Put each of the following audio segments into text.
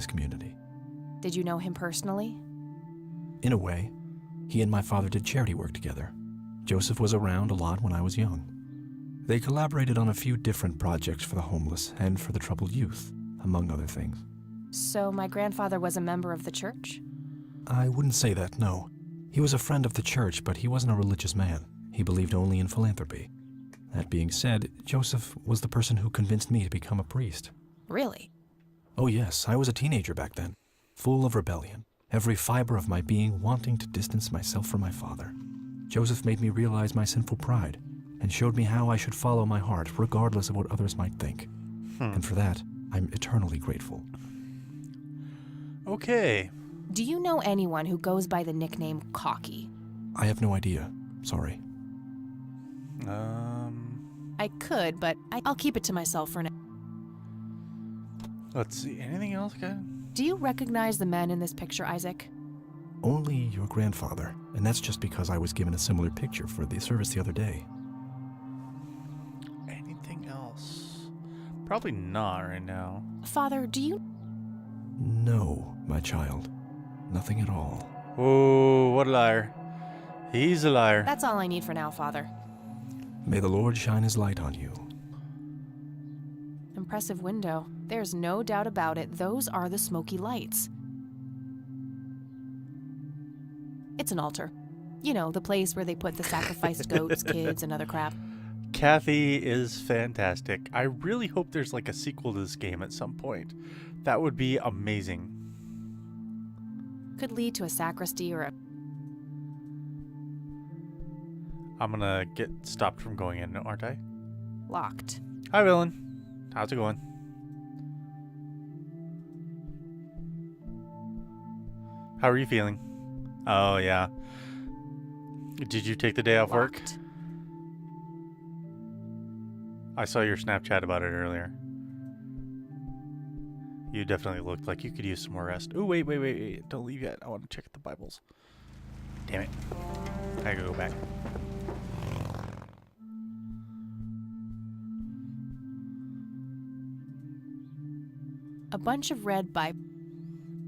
this community. Did you know him personally? In a way, he and my father did charity work together. Joseph was around a lot when I was young. They collaborated on a few different projects for the homeless and for the troubled youth, among other things. So my grandfather was a member of the church? I wouldn't say that, no. He was a friend of the church, but he wasn't a religious man. He believed only in philanthropy. That being said, Joseph was the person who convinced me to become a priest. Really? Oh yes, I was a teenager back then, full of rebellion, every fiber of my being wanting to distance myself from my father. Joseph made me realize my sinful pride and showed me how I should follow my heart regardless of what others might think. And for that, I'm eternally grateful. Okay. Do you know anyone who goes by the nickname Cocky? I have no idea. Sorry. I could, but I'll keep it to myself for now. Let's see. Anything else, guys? Do you recognize the men in this picture, Isaac? Only your grandfather, and that's just because I was given a similar picture for the service the other day. Anything else? Probably not right now. Father, do you... No, my child. Nothing at all. Oh, what a liar. He's a liar. That's all I need for now, Father. May the Lord shine his light on you. Impressive window. There's no doubt about it. Those are the smoky lights. It's an altar. You know, the place where they put the sacrificed goats, kids, and other crap. Kathy is fantastic. I really hope there's like a sequel to this game at some point. That would be amazing. Could lead to a sacristy or a... I'm gonna get stopped from going in, aren't I? locked. Hi, Villain. How's it going? How are you feeling? Oh, yeah. Did you take the day off work? Locked. I saw your Snapchat about it earlier. You definitely looked like you could use some more rest. Oh, wait. Don't leave yet. I want to check the Bibles. Damn it. I gotta go back. A bunch of red by...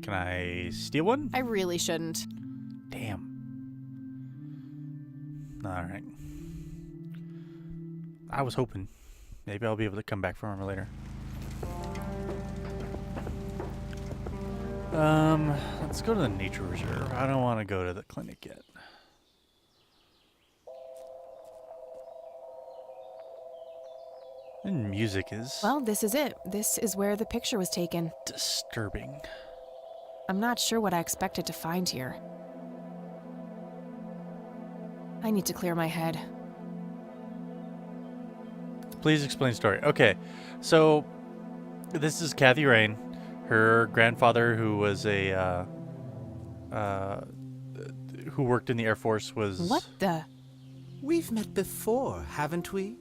Can I steal one? I really shouldn't. Damn. Alright. I was hoping. Maybe I'll be able to come back for armor later. Let's go to the nature reserve. I don't want to go to the clinic yet. And music is Well, this is it. This is where the picture was taken. disturbing. I'm not sure what I expected to find here. I need to clear my head. Please explain story. Okay, so this is Kathy Rain. Her grandfather, who was a who worked in the Air Force, was What the... We've met before, haven't we?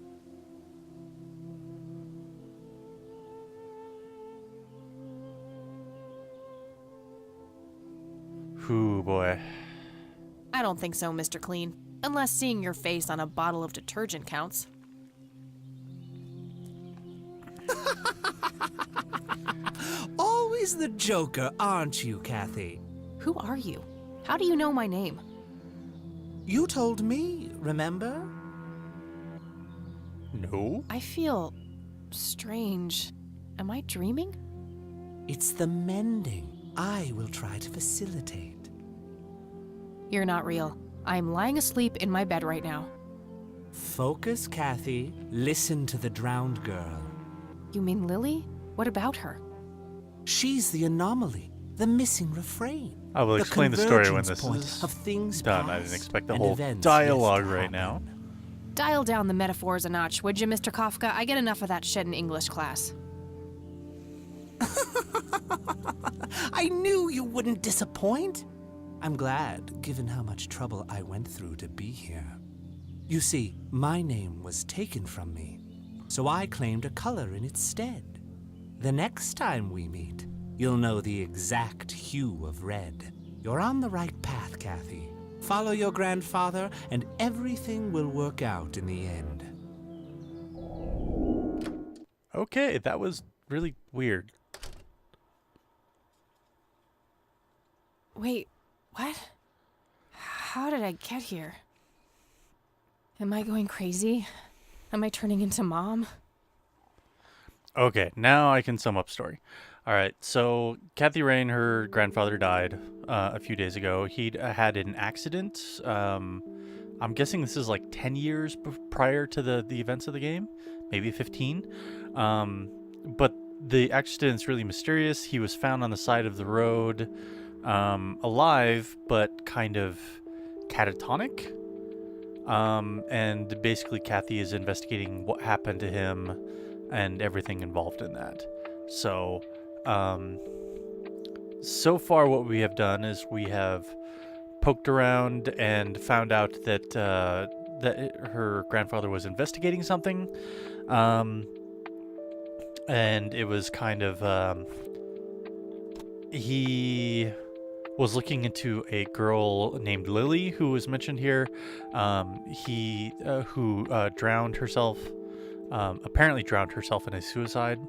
Ooh, boy. I don't think so, Mr. Clean. Unless seeing your face on a bottle of detergent counts. Always the joker, aren't you, Kathy? Who are you? How do you know my name? You told me, remember? No. I feel... strange. Am I dreaming? It's the mending. I will try to facilitate. You're not real. I'm lying asleep in my bed right now. Focus, Kathy. Listen to the drowned girl. You mean Lily? What about her? She's the anomaly, the missing refrain. I will explain the story when this convergence is point of things done. I past didn't expect the and whole events dialogue yet to right now. happen. Dial down the metaphors a notch, would you, Mr. Kafka? I get enough of that shit in English class. I knew you wouldn't disappoint. I'm glad, given how much trouble I went through to be here. You see, my name was taken from me, so I claimed a color in its stead. The next time we meet, you'll know the exact hue of red. You're on the right path, Kathy. Follow your grandfather, and everything will work out in the end. Okay, that was really weird. Wait, what? How did I get here? Am I going crazy? Am I turning into Mom? Okay, now I can sum up story. All right, so Kathy Rain, her grandfather died a few days ago. He'd had an accident. I'm guessing this is like 10 years prior to the events of the game, maybe 15. But the accident's really mysterious. He was found on the side of the road, alive, but kind of catatonic. And basically Kathy is investigating what happened to him and everything involved in that. So, so far what we have done is we have poked around and found out that her grandfather was investigating something, and it was kind of he was looking into a girl named Lily who was mentioned here, who drowned herself, apparently drowned herself in a suicide.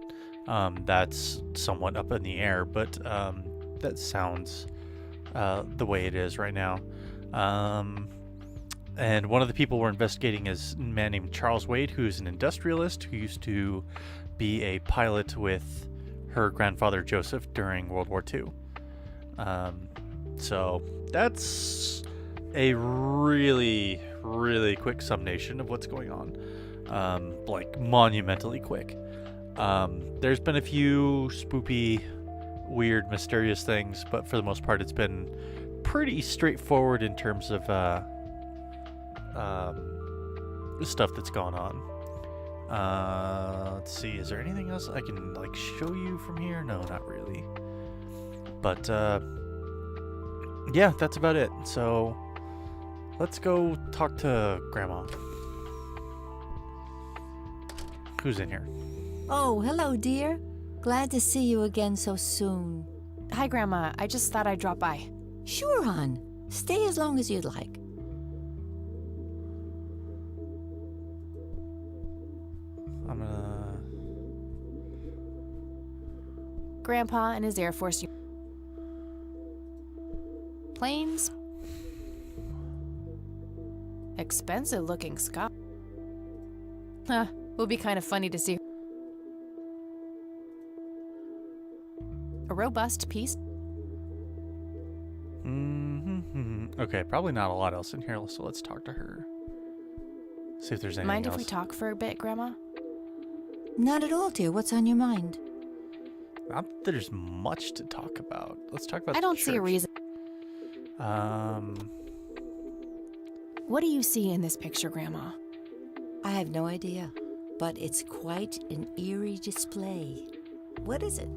That's somewhat up in the air, but that sounds the way it is right now. And one of the people we're investigating is a man named Charles Wade, who's an industrialist who used to be a pilot with her grandfather Joseph during World War II. So that's a really, really quick summation of what's going on. Like monumentally quick. There's been a few spoopy, weird, mysterious things, but for the most part, it's been pretty straightforward in terms of stuff that's gone on. Let's see, is there anything else I can like show you from here? No, not really. But yeah, that's about it. So let's go talk to Grandma. Who's in here? Oh, hello, dear. Glad to see you again so soon. Hi, Grandma. I just thought I'd drop by. Sure, hon. Stay as long as you'd like. I'm gonna... Grandpa and his Air Force planes. Expensive looking sky. Huh, would be kind of funny to see. A robust piece. Okay, probably not a lot else in here, so let's talk to her. See if there's anything Mind else. if we talk for a bit, Grandma? Not at all, dear. What's on your mind? Not that there's much to talk about. Let's talk about I the don't see a church. reason. Um, What do you see in this picture, Grandma? I have no idea, but it's quite an eerie display. What is it?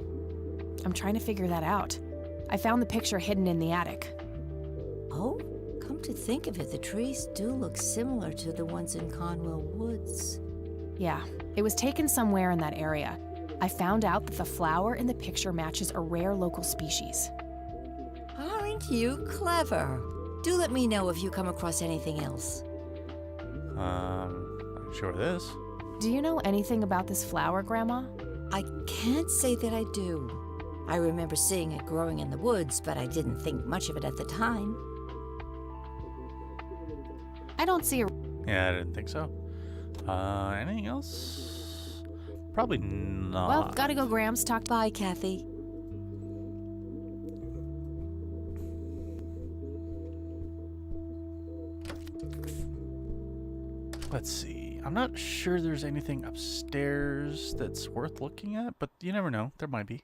I'm trying to figure that out. I found the picture hidden in the attic. Oh, come to think of it, the trees do look similar to the ones in Conwell Woods. Yeah, it was taken somewhere in that area. I found out that the flower in the picture matches a rare local species. Aren't you clever? Do let me know if you come across anything else. I'm sure of this. Do you know anything about this flower, Grandma? I can't say that I do. I remember seeing it growing in the woods, but I didn't think much of it at the time. I don't see a... Yeah, I didn't think so. Anything else? Probably not. Well, gotta go, Grams. Talk to... Bye, Kathy. Let's see. I'm not sure there's anything upstairs that's worth looking at, but you never know. There might be.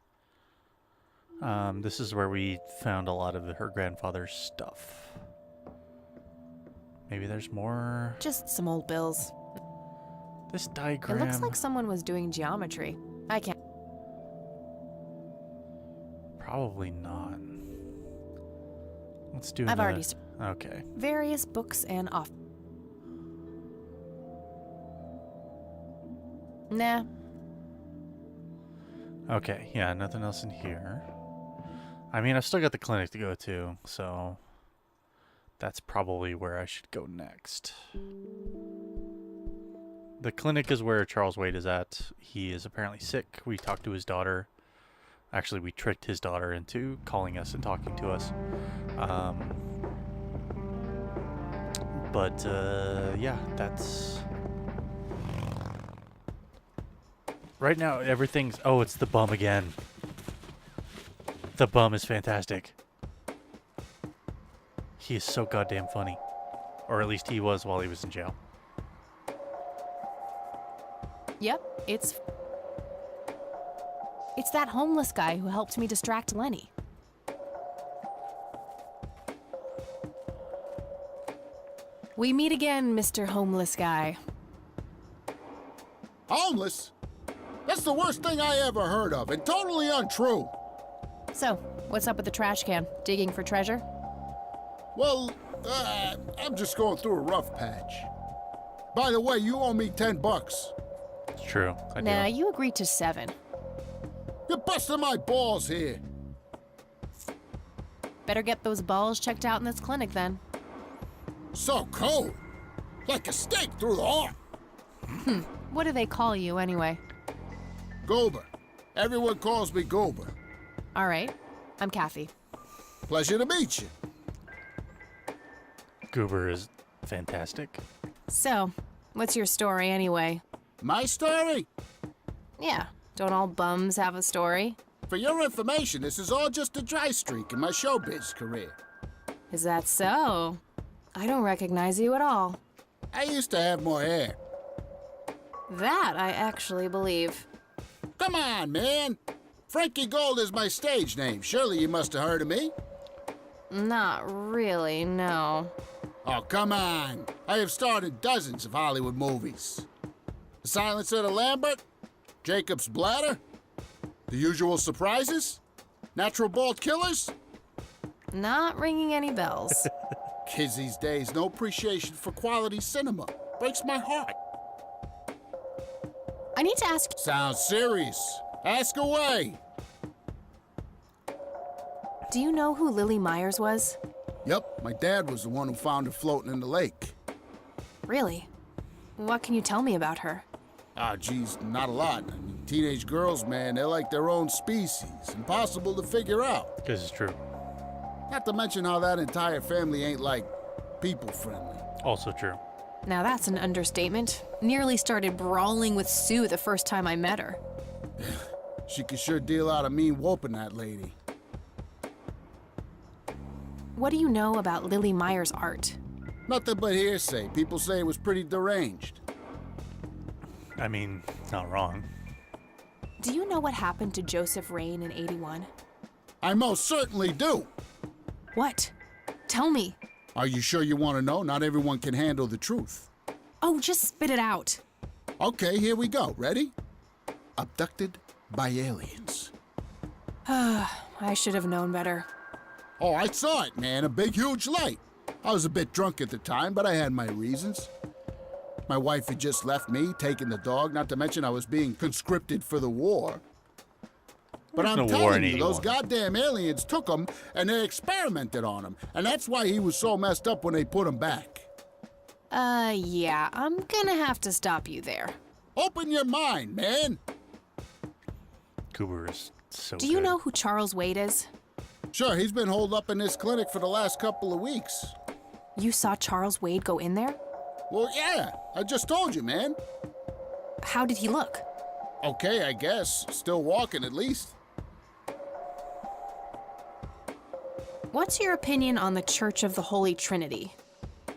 This is where we found a lot of her grandfather's stuff. Maybe there's more. Just some old bills. This diagram. It looks like someone was doing geometry. I can't... Probably not. Let's do I've the... already... Okay. Various books and off... Nah. Okay, yeah, nothing else in here. I mean, I've still got the clinic to go to, so that's probably where I should go next. The clinic is where Charles Wade is at. He is apparently sick. We talked to his daughter. Actually, we tricked his daughter into calling us and talking to us. Yeah, that's... Right now, everything's... Oh, it's the bum again. The bum is fantastic. He is so goddamn funny. Or at least he was while he was in jail. Yep, it's that homeless guy who helped me distract Lenny. We meet again, Mr. Homeless Guy. Homeless? That's the worst thing I ever heard of, and totally untrue. So, what's up with the trash can? Digging for treasure? Well, I'm just going through a rough patch. By the way, you owe me $10. It's true. I do. Nah, you agreed to 7. You're busting my balls here. Better get those balls checked out in this clinic then. So cold. Like a stake through the heart. What do they call you anyway? Goober. Everyone calls me Goober. All right, I'm Kathy. Pleasure to meet you. Goober is fantastic. So, what's your story anyway? My story? Yeah, don't all bums have a story? For your information, this is all just a dry streak in my showbiz career. Is that so? I don't recognize you at all. I used to have more hair. That I actually believe. Come on, man. Frankie Gold is my stage name. Surely you must have heard of me. Not really, no. Oh, come on. I have starred in dozens of Hollywood movies. The Silence of the Lambert, Jacob's Bladder, The Usual Surprises, Natural Bald Killers. Not ringing any bells. Kids these days, no appreciation for quality cinema. Breaks my heart. I need to ask, Sounds serious. Ask away. do you know who Lily Myers was? Yep, my dad was the one who found her floating in the lake. Really? What can you tell me about her? Ah, geez, not a lot. I mean, teenage girls, man, they're like their own species. Impossible to figure out. This is true. Not to mention how that entire family ain't, like, people-friendly. Also true. Now that's an understatement. Nearly started brawling with Sue the first time I met her. She could sure deal out a mean whooping, that lady. What do you know about Lily Myers' art? Nothing but hearsay. People say it was pretty deranged. I mean, not wrong. Do you know what happened to Joseph Rain in '81? I most certainly do. What? Tell me. Are you sure you want to know? Not everyone can handle the truth. Oh, just spit it out. Okay, here we go. Ready? Abducted by aliens. I should have known better. Oh, I saw it, man. A big, huge light. I was a bit drunk at the time, but I had my reasons. My wife had just left me, taking the dog, not to mention I was being conscripted for the war. But There's I'm no war in telling you, those 81. goddamn aliens took him and they experimented on him. And that's why he was so messed up when they put him back. Yeah, I'm gonna have to stop you there. Open your mind, man. Goober is so Do you good. know who Charles Wade is? Sure, he's been holed up in this clinic for the last couple of weeks. You saw Charles Wade go in there? Well, yeah, I just told you, man. How did he look? Okay, I guess. Still walking, at least. What's your opinion on the Church of the Holy Trinity?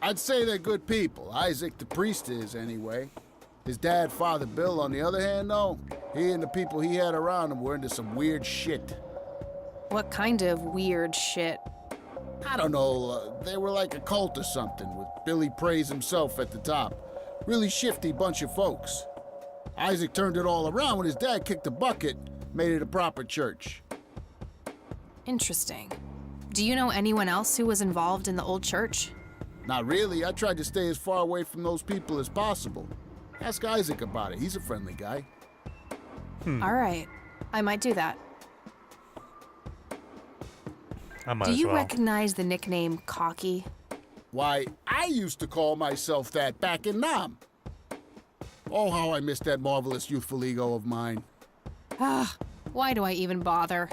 I'd say they're good people. Isaac, the priest, is, anyway. His dad, Father Bill, on the other hand, though, he and the people he had around him were into some weird shit. What kind of weird shit? I don't know, they were like a cult or something, with Billy Praise himself at the top. Really shifty bunch of folks. Isaac turned it all around when his dad kicked the bucket, made it a proper church. Interesting. Do you know anyone else who was involved in the old church? Not really, I tried to stay as far away from those people as possible. Ask Isaac about it, he's a friendly guy. All right, I might do that. I might Do as you well. recognize the nickname Cocky? Why, I used to call myself that back in Nam. Oh, how I miss that marvelous youthful ego of mine. Why do I even bother?